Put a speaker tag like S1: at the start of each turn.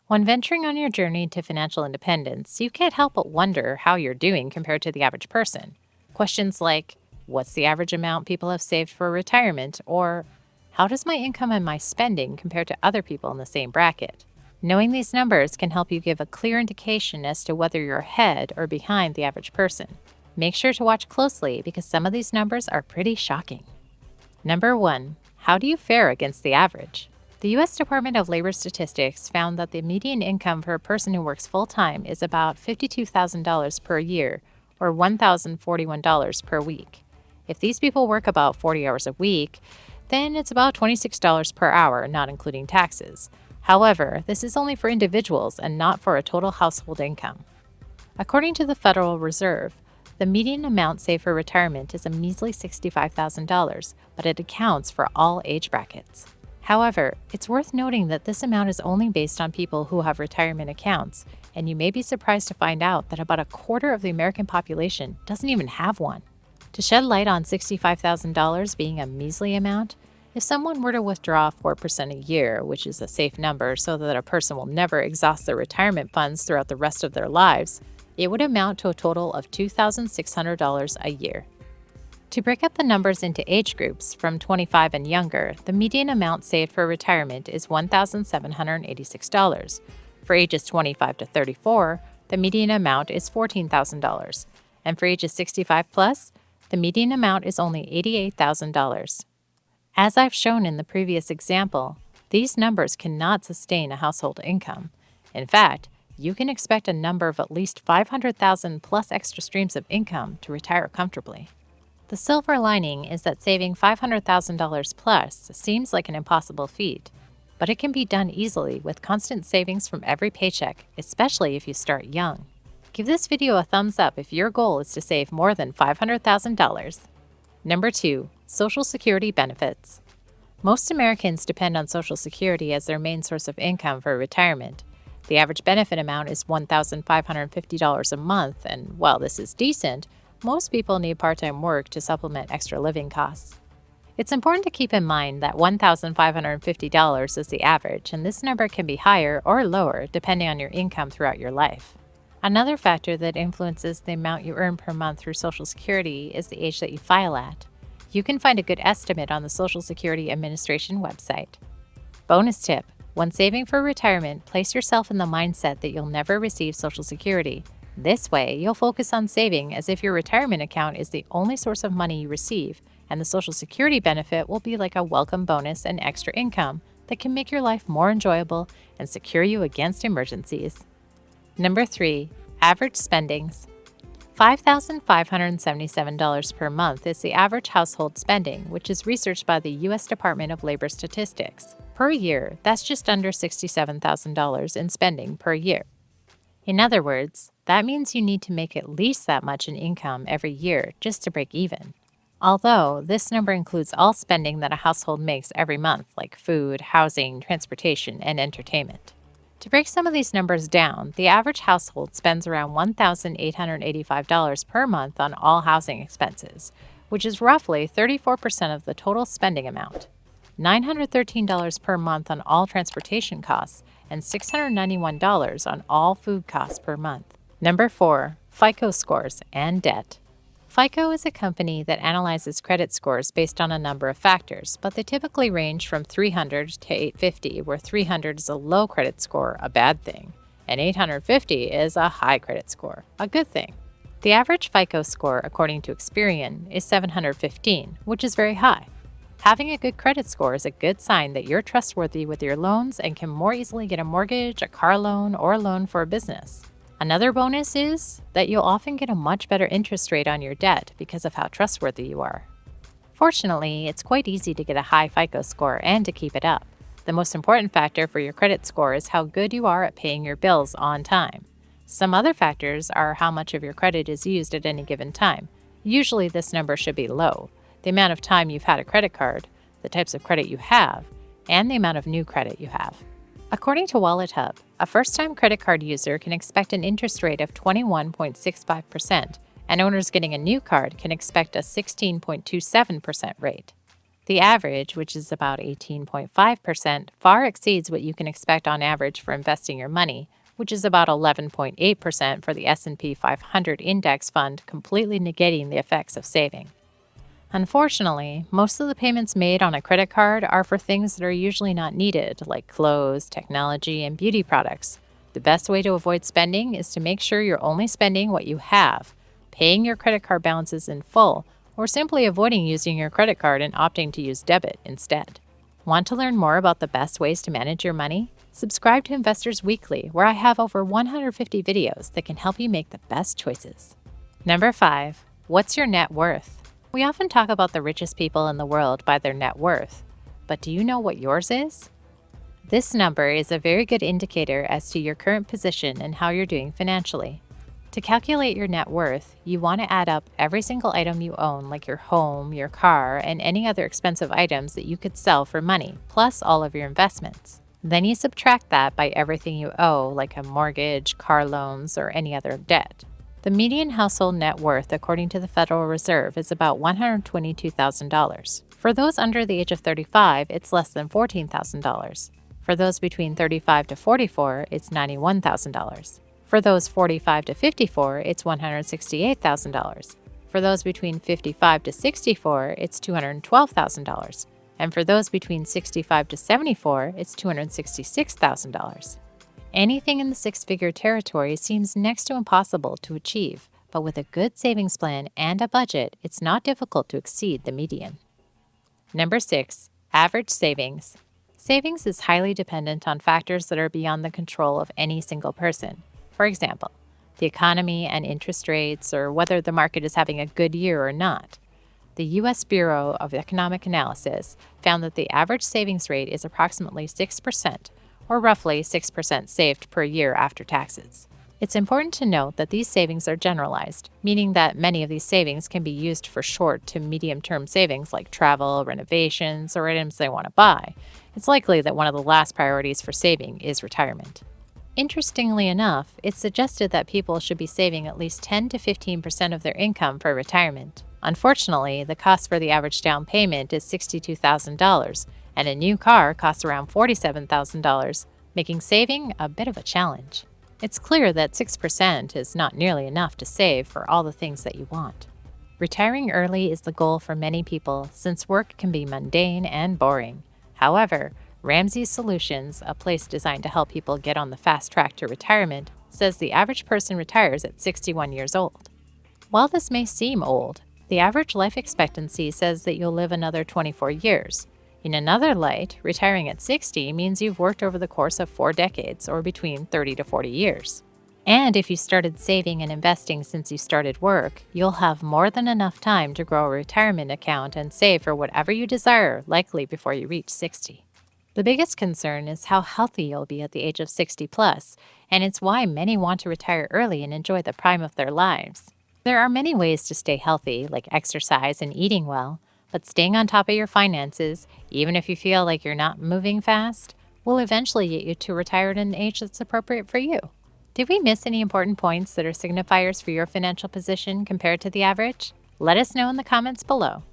S1: When venturing on your journey to financial independence, you can't help but wonder how you're doing compared to the average person. Questions like, what's the average amount people have saved for retirement? Or, how does my income and my spending compare to other people in the same bracket? Knowing these numbers can help you give a clear indication as to whether you're ahead or behind the average person. Make sure to watch closely because some of these numbers are pretty shocking. Number 1. How do you fare against the average? The U.S. Department of Labor Statistics found that the median income for a person who works full-time is about $52,000 per year, or $1,041 per week. If these people work about 40 hours a week, then it's about $26 per hour, not including taxes. However, this is only for individuals and not for a total household income. According to the Federal Reserve, the median amount saved for retirement is a measly $65,000, but it accounts for all age brackets. However, it's worth noting that this amount is only based on people who have retirement accounts, and you may be surprised to find out that about a quarter of the American population doesn't even have one. To shed light on $65,000 being a measly amount, if someone were to withdraw 4% a year, which is a safe number so that a person will never exhaust their retirement funds throughout the rest of their lives, it would amount to a total of $2,600 a year. To break up the numbers into age groups from 25 and younger, the median amount saved for retirement is $1,786. For ages 25 to 34, the median amount is $14,000. And for ages 65 plus, the median amount is only $88,000. As I've shown in the previous example, these numbers cannot sustain a household income. In fact, you can expect a number of at least 500,000 plus extra streams of income to retire comfortably. The silver lining is that saving $500,000 plus seems like an impossible feat, but it can be done easily with constant savings from every paycheck, especially if you start young. Give this video a thumbs up if your goal is to save more than $500,000. Number 2. Social Security benefits. Most Americans depend on Social Security as their main source of income for retirement. The average benefit amount is $1,550 a month, and while this is decent, most people need part-time work to supplement extra living costs. It's important to keep in mind that $1,550 is the average, and this number can be higher or lower depending on your income throughout your life. Another factor that influences the amount you earn per month through Social Security is the age that you file at. You can find a good estimate on the Social Security Administration website. Bonus tip: when saving for retirement, place yourself in the mindset that you'll never receive Social Security. This way, you'll focus on saving as if your retirement account is the only source of money you receive, and the Social Security benefit will be like a welcome bonus and extra income that can make your life more enjoyable and secure you against emergencies. Number 3. Average spendings. $5,577 per month is the average household spending, which is researched by the U.S. Department of Labor Statistics. Per year, that's just under $67,000 in spending per year. In other words, that means you need to make at least that much in income every year just to break even. Although, this number includes all spending that a household makes every month, like food, housing, transportation, and entertainment. To break some of these numbers down, the average household spends around $1,885 per month on all housing expenses, which is roughly 34% of the total spending amount. $913 per month on all transportation costs, and $691 on all food costs per month. Number 4. FICO scores and debt. FICO is a company that analyzes credit scores based on a number of factors, but they typically range from 300 to 850, where 300 is a low credit score, a bad thing, and 850 is a high credit score, a good thing. The average FICO score, according to Experian, is 715, which is very high. Having a good credit score is a good sign that you're trustworthy with your loans and can more easily get a mortgage, a car loan, or a loan for a business. Another bonus is that you'll often get a much better interest rate on your debt because of how trustworthy you are. Fortunately, it's quite easy to get a high FICO score and to keep it up. The most important factor for your credit score is how good you are at paying your bills on time. Some other factors are how much of your credit is used at any given time. Usually this number should be low. The amount of time you've had a credit card, the types of credit you have, and the amount of new credit you have. According to WalletHub, a first-time credit card user can expect an interest rate of 21.65%, and owners getting a new card can expect a 16.27% rate. The average, which is about 18.5%, far exceeds what you can expect on average for investing your money, which is about 11.8% for the S&P 500 index fund, completely negating the effects of saving. Unfortunately, most of the payments made on a credit card are for things that are usually not needed, like clothes, technology, and beauty products. The best way to avoid spending is to make sure you're only spending what you have, paying your credit card balances in full, or simply avoiding using your credit card and opting to use debit instead. Want to learn more about the best ways to manage your money? Subscribe to Investors Weekly, where I have over 150 videos that can help you make the best choices. Number 5. What's your net worth? We often talk about the richest people in the world by their net worth, but do you know what yours is? This number is a very good indicator as to your current position and how you're doing financially. To calculate your net worth, you want to add up every single item you own, like your home, your car, and any other expensive items that you could sell for money, plus all of your investments. Then you subtract that by everything you owe, like a mortgage, car loans, or any other debt. The median household net worth, according to the Federal Reserve, is about $122,000. For those under the age of 35, it's less than $14,000. For those between 35 to 44, it's $91,000. For those 45 to 54, it's $168,000. For those between 55 to 64, it's $212,000. And for those between 65 to 74, it's $266,000. Anything in the six-figure territory seems next to impossible to achieve, but with a good savings plan and a budget, it's not difficult to exceed the median. Number 6. Average savings. Savings is highly dependent on factors that are beyond the control of any single person. For example, the economy and interest rates, or whether the market is having a good year or not. The U.S. Bureau of Economic Analysis found that the average savings rate is approximately 6%, or roughly 6% saved per year after taxes. It's important to note that these savings are generalized, meaning that many of these savings can be used for short to medium-term savings like travel, renovations, or items they want to buy. It's likely that one of the last priorities for saving is retirement. Interestingly enough, it's suggested that people should be saving at least 10 to 15% of their income for retirement. Unfortunately, the cost for the average down payment is $62,000, and a new car costs around $47,000, making saving a bit of a challenge. It's clear that 6% is not nearly enough to save for all the things that you want. Retiring early is the goal for many people since work can be mundane and boring. However, Ramsey's Solutions, a place designed to help people get on the fast track to retirement, says the average person retires at 61 years old. While this may seem old, the average life expectancy says that you'll live another 24 years. In another light, retiring at 60 means you've worked over the course of 4 decades, or between 30 to 40 years. And if you started saving and investing since you started work, you'll have more than enough time to grow a retirement account and save for whatever you desire, likely before you reach 60. The biggest concern is how healthy you'll be at the age of 60 plus, and it's why many want to retire early and enjoy the prime of their lives. There are many ways to stay healthy, like exercise and eating well, but staying on top of your finances, even if you feel like you're not moving fast, will eventually get you to retire at an age that's appropriate for you. Did we miss any important points that are signifiers for your financial position compared to the average? Let us know in the comments below.